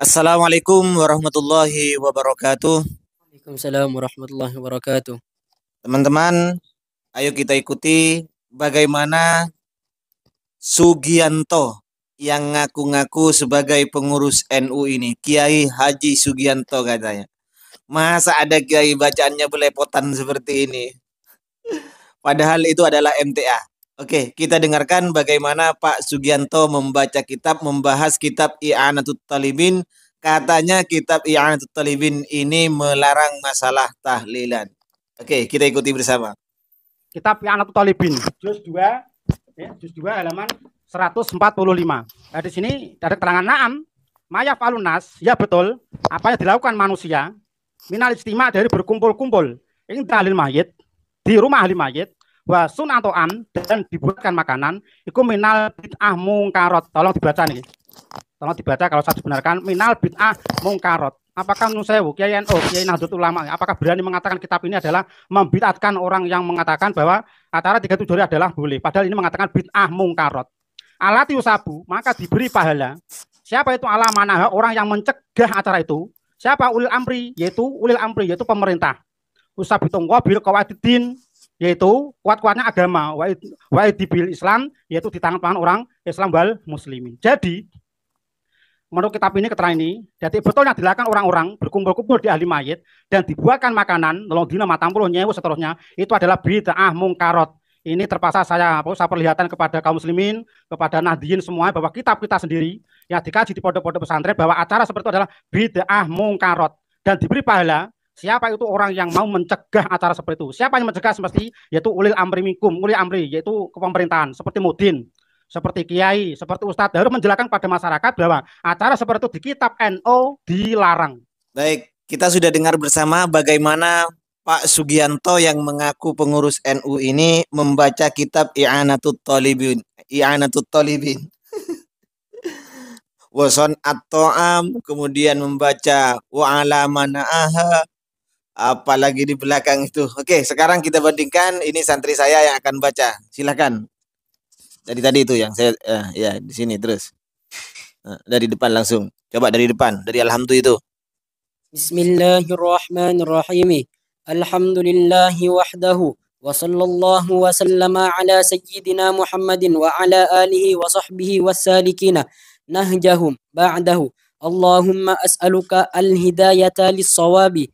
Assalamualaikum warahmatullahi wabarakatuh. Waalaikumsalam warahmatullahi wabarakatuh. Teman-teman, ayo kita ikuti bagaimana Sugianto yang ngaku-ngaku sebagai pengurus NU ini. Kiai Haji Sugianto katanya. Masa ada kiai bacaannya belepotan seperti ini? Padahal itu adalah MTA. Oke, kita dengarkan bagaimana Pak Sugianto membaca kitab, membahas kitab I'anatut Talibin. Katanya kitab I'anatut Talibin ini melarang masalah tahlilan. Oke, kita ikuti bersama. Kitab I'anatut Talibin, juz 2, juz 2 halaman 145. Nah, di sini ada keterangan na'am, maya falunas, ya betul, apa yang dilakukan manusia, minal istima dari berkumpul-kumpul, ini tahlil mayit, di rumah ahli mayit, wa sunatoan dan dibuatkan makanan, itu minal bid'ah mungkarot. Tolong dibaca nih. Tolong dibaca kalau saya dibenarkan, minal bid'ah mungkarot. Apakah menurut saya, Kiai NU, Kiai Nahdlatul Ulama, apakah berani mengatakan kitab ini adalah membid'atkan orang yang mengatakan bahwa acara 37 hari adalah boleh, padahal ini mengatakan bid'ah mungkarot. Alati usabu, maka diberi pahala. Siapa itu ala manah, orang yang mencegah acara itu? Siapa? Ulil amri, yaitu pemerintah. Usabitung wabil qawaidin, yaitu kuat-kuatnya agama, waidibil Islam, yaitu di tangan orang Islam wal muslimin. Jadi menurut kitab ini, keterangan ini, jadi betulnya dilakukan orang-orang berkumpul-kumpul di ahli mayit dan dibuatkan makanan, nolong dina matang puluh nyewu seterusnya, itu adalah bid'ah mungkarot. Ini terpaksa saya perlihatkan kepada kaum muslimin, kepada Nahdliyin semua, bahwa kitab kita sendiri yang dikaji di pondok-pondok pesantren, bahwa acara seperti itu adalah bid'ah mungkarot dan diberi pahala. Siapa itu orang yang mau mencegah acara seperti itu? Siapa yang mencegah semesti? Yaitu ulil amri minkum, ulil amri, yaitu kepemerintahan, seperti mudin, seperti kiai, seperti ustadz, harus menjelaskan pada masyarakat bahwa acara seperti itu di kitab NU dilarang. Baik, kita sudah dengar bersama bagaimana Pak Sugianto yang mengaku pengurus NU ini membaca kitab I'anatut Talibin. I'anatut Talibin. Wason at-ta'am, kemudian membaca wa ala mana'aha, apalagi di belakang itu. Oke, sekarang kita bandingkan, ini santri saya yang akan baca. Silakan. Dari tadi itu yang saya ya di sini terus. Dari depan langsung. Coba dari depan, dari alhamdulillah itu. Bismillahirrahmanirrahim. Alhamdulillahi wahdahu wa sallallahu wa sallama ala sayyidina Muhammadin wa ala alihi wa sahbihi wassalikina nahjahum ba'dahu. Allahumma as'aluka al-hidayata lis-sawabi.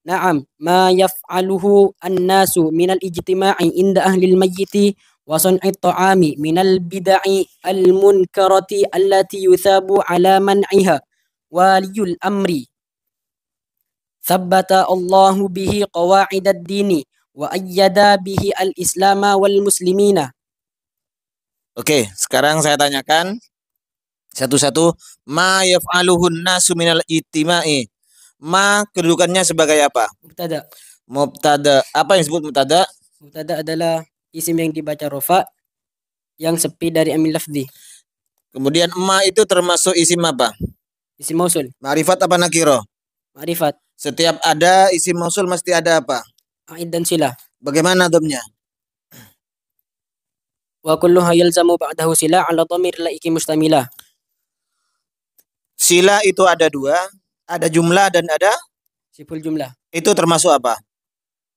Na'am, ma yaf'aluhu an-nasu minal ijtima'i inda ahlil mayyiti wa sun'i ta'ami minal bid'i al-munkarati allati yuthabu ala man'iha waliyul amri. Thabbata Allahu bihi qawa'idad dini wa ayyada bihi al-islama wal muslimina. Oke, sekarang saya tanyakan satu-satu. Ma yaf'aluhun nasu minal ijtima'i. Ma kedudukannya sebagai apa? Mubtada. Mubtada. Apa yang disebut mubtada? Mubtada adalah isim yang dibaca rofa yang sepi dari amil lafzi. Kemudian ma itu termasuk isim apa? Isim mausul. Ma'rifat apa nakiro? Ma'rifat. Setiap ada isim mausul mesti ada apa? A'id dan silah. Bagaimana dhamnya? Wa kulluha yalzamu ba'dahu silah ala dhamir laiki mustamilah. Sila itu ada dua, ada jumlah dan ada Siful jumlah. itu termasuk apa?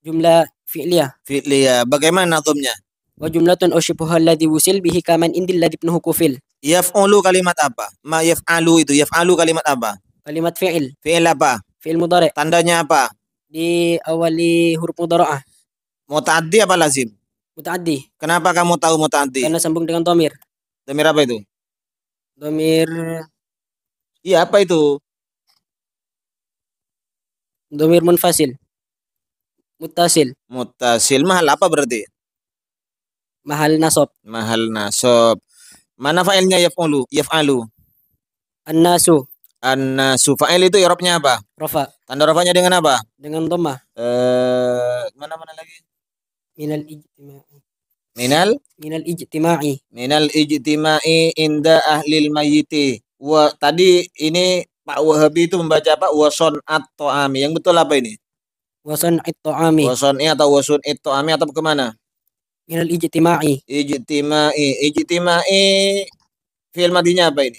Jumlah fi'liyah. Fi'liyah. Bagaimana dhamnya? Wa jumlatun usyibuha alladhi wusil bihi kaman indil ladhi ibnuhu kufil. Yaf'ulu kalimat apa? Ma yaf'alu itu. Yaf'alu kalimat apa? Kalimat fi'il. Fi'il apa? Fi'il mudhari'. Tandanya apa? Di awali huruf mudhara'ah. Muta'addi apa lazim? Muta'addi. Kenapa kamu tahu muta'addi? Karena sambung dengan dhamir. Dhamir apa itu? Dhamir. Iya, apa itu? Dhamir munfasil. Muttasil. Muttasil. Mahal apa berarti? Mahal nasab. Mahal nasab. Mana fa'ilnya yaf'ulu? Yaf'alu. An-nasu. An-nasu. Fa'il itu i'rabnya apa? Rafa. Tanda rafanya dengan apa? Dengan dhammah. Mana lagi? Minal ijtima'i. Minal ijtima'i. Minal ijtima'i inda ahlil mayyiti. Tadi ini Pak Wahabi itu membaca apa? Wason at-ta'ami. Yang betul apa ini? Wason at-ta'ami. Wason'i atau wasun at-ta'ami atau kemana? Minal ijtima'i. Ijtima'i. Ijtima'i fi'il madinya apa ini?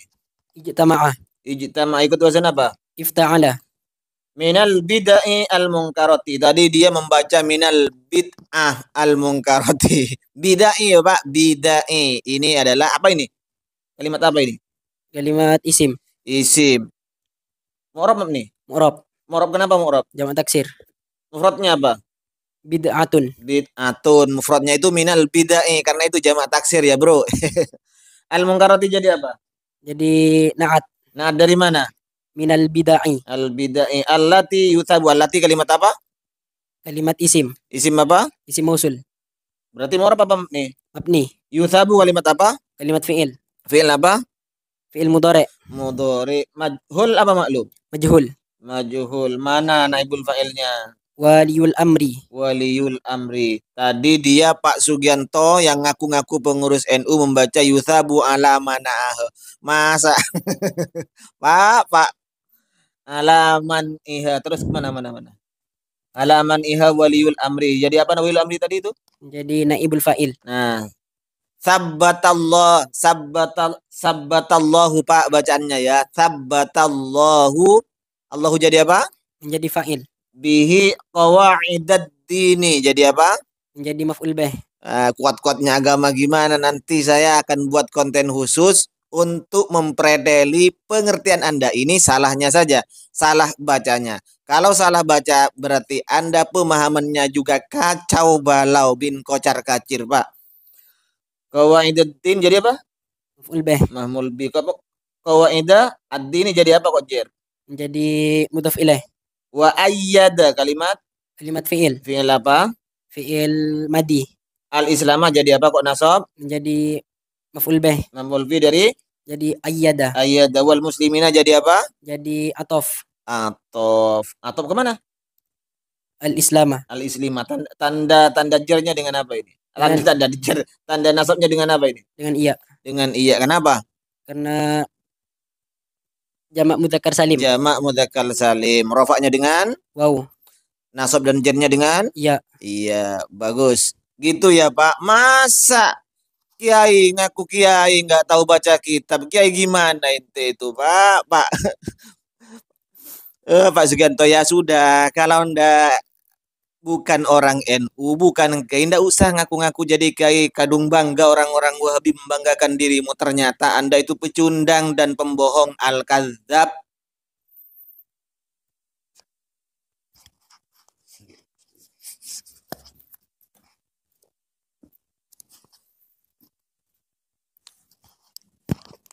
Ijtama'ah. Ijtama ikut wazan apa? Ifta'ala. Minal bid'ah al munkarati. Tadi dia membaca minal bid'ah al munkarati. Bid'ah ya Pak, bid'ah. Ini adalah apa ini? Kalimat apa ini? Kalimat isim. Isim. Mu'rab nih. Mu'rab. Mu'rab kenapa mu'rab? Jamak taksir. Mufradnya apa? Bid'atun. Bid'atun. Mufradnya itu minal bid'ah karena itu jamak taksir ya, Bro. Al munkarati jadi apa? Jadi na'at. Nah, dari mana? Minal bid'ai. Al bid'ah allati yuthabu. Allati kalimat apa? Kalimat isim. Isim apa? Isim mausul. Berarti mu'rab apa nih? Mabni. Yuthabu kalimat apa? Kalimat fi'il. Fi'il apa? Fi'il mudhari. Mudhari. Majhul apa maklum? Majhul. Majhul. Mana naibul fa'ilnya? Waliyul amri. Waliyul amri. Tadi dia Pak Sugianto yang ngaku-ngaku pengurus NU membaca yuthabu ala mana'ah. Masa? Pak. Alaman iha. Terus mana? Alaman iha waliyul amri. Jadi apa waliyul amri tadi itu? Jadi naibul fa'il. Nah. Sabbatallahu Pak bacaannya ya. Sabbatallahu. Allahu jadi apa? Menjadi fa'il. Bihi qawaidad dini. Jadi apa? Menjadi maf'ul bih. Kuat-kuatnya agama gimana? Nanti saya akan buat konten khusus untuk mempredeli pengertian Anda. Ini salahnya saja. Salah bacanya. Kalau salah baca berarti Anda pemahamannya juga kacau balau bin kocar kacir Pak. Qawaidad din jadi apa? Maf'ul bih. Mahmul bi. Qawaidah ad-dini jadi apa kok Jir? Menjadi mudhaf ilaih. Wa ayyada kalimat fi'il. Fi'il apa? Fi'il madi. Al-Islamah jadi apa kok nasab? Menjadi maf'ul bih. Maf'ul bi dari? Jadi ayyada. Ayyada wal muslimina jadi apa? Jadi atof. Atof kemana? Al-Islamah. Al-Islimah. Tanda jernya dengan apa ini? Tanda nasabnya dengan apa ini? Dengan iya. Dengan iya. Kenapa? Karena jamak mudzakkar salim. Jamak mudzakkar salim. Rofaknya dengan? Wow. Nasab dan jernya dengan? Iya. Iya, bagus. Gitu ya Pak. Masa kiai ngaku kiai nggak tahu baca kitab? Kiai gimana ente itu Pak? Pak Sugianto ya sudah. Kalau ndak bukan orang NU, bukan kiai, ndak usah ngaku-ngaku jadi kiai. Kadung bangga orang-orang Wahabi membanggakan dirimu. Ternyata Anda itu pecundang dan pembohong al-kadzab.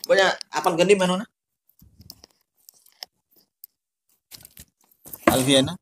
Banyak apal ganti mana? Alfiana.